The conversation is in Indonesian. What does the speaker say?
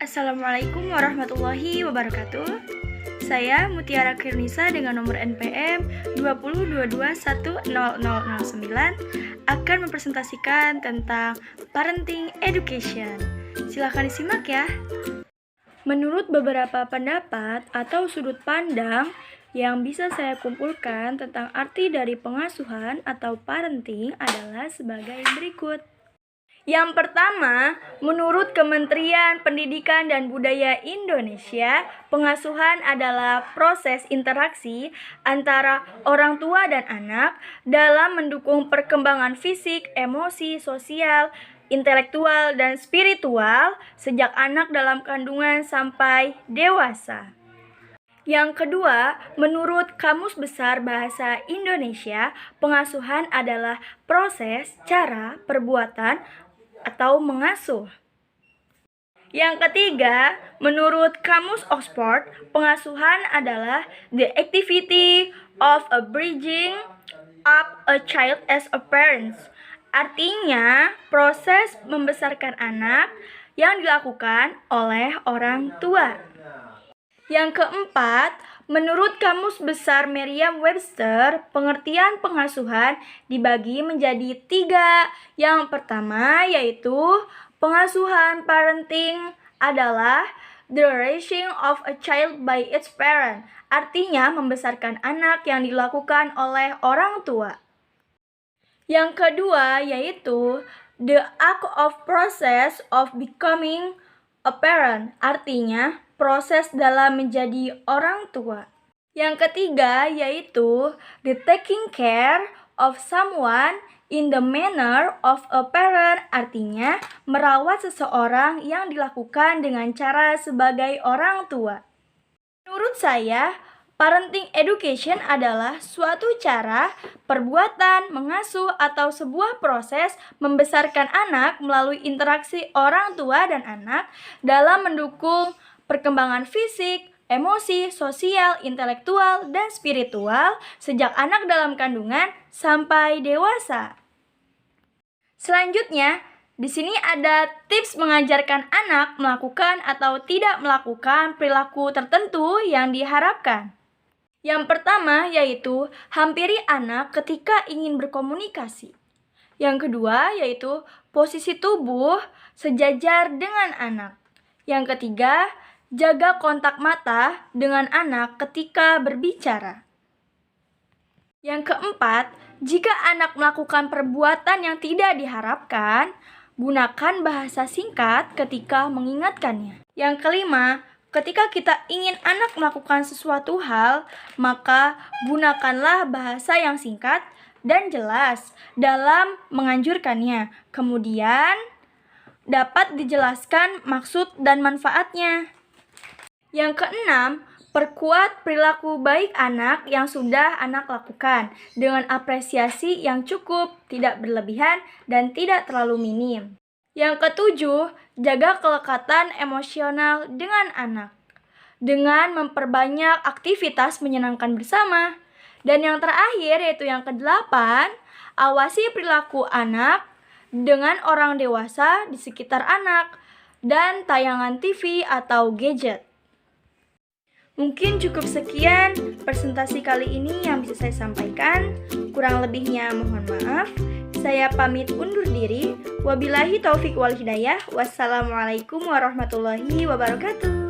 Assalamualaikum warahmatullahi wabarakatuh. Saya Mutiara Kirnisa dengan nomor NPM 2022100009 akan mempresentasikan tentang parenting education. Silahkan disimak ya. Menurut beberapa pendapat atau sudut pandang yang bisa saya kumpulkan tentang arti dari pengasuhan atau parenting adalah sebagai berikut. Yang pertama, menurut Kementerian Pendidikan dan Budaya Indonesia, pengasuhan adalah proses interaksi antara orang tua dan anak dalam mendukung perkembangan fisik, emosi, sosial, intelektual, dan spiritual sejak anak dalam kandungan sampai dewasa. Yang kedua, menurut Kamus Besar Bahasa Indonesia, pengasuhan adalah proses, cara, perbuatan, atau mengasuh. Yang ketiga, menurut Kamus Oxford, pengasuhan adalah the activity of a bringing up a child as a parent. Artinya, proses membesarkan anak yang dilakukan oleh orang tua. Yang keempat, menurut Kamus Besar Merriam-Webster, pengertian pengasuhan dibagi menjadi 3. Yang pertama yaitu pengasuhan parenting adalah the raising of a child by its parent. Artinya membesarkan anak yang dilakukan oleh orang tua. Yang kedua yaitu the act of process of becoming a parent. Artinya proses dalam menjadi orang tua. Yang ketiga yaitu the taking care of someone in the manner of a parent. Artinya merawat seseorang yang dilakukan dengan cara sebagai orang tua. Menurut saya, parenting education adalah suatu cara, perbuatan, mengasuh atau sebuah proses membesarkan anak melalui interaksi orang tua dan anak dalam mendukung perkembangan fisik, emosi, sosial, intelektual, dan spiritual sejak anak dalam kandungan sampai dewasa. Selanjutnya, di sini ada tips mengajarkan anak melakukan atau tidak melakukan perilaku tertentu yang diharapkan. Yang pertama yaitu hampiri anak ketika ingin berkomunikasi. Yang kedua yaitu posisi tubuh sejajar dengan anak. Yang ketiga, jaga kontak mata dengan anak ketika berbicara. Yang keempat, jika anak melakukan perbuatan yang tidak diharapkan, gunakan bahasa singkat ketika mengingatkannya. Yang kelima, ketika kita ingin anak melakukan sesuatu hal, maka gunakanlah bahasa yang singkat dan jelas dalam menganjurkannya. Kemudian, dapat dijelaskan maksud dan manfaatnya. Yang keenam, perkuat perilaku baik anak yang sudah anak lakukan dengan apresiasi yang cukup, tidak berlebihan, dan tidak terlalu minim. Yang ketujuh, jaga kelekatan emosional dengan anak dengan memperbanyak aktivitas menyenangkan bersama. Dan yang terakhir yaitu yang kedelapan, awasi perilaku anak dengan orang dewasa di sekitar anak dan tayangan TV atau gadget. Mungkin cukup sekian presentasi kali ini yang bisa saya sampaikan. Kurang lebihnya mohon maaf. Saya pamit undur diri. Wabillahi taufik wal hidayah. Wassalamualaikum warahmatullahi wabarakatuh.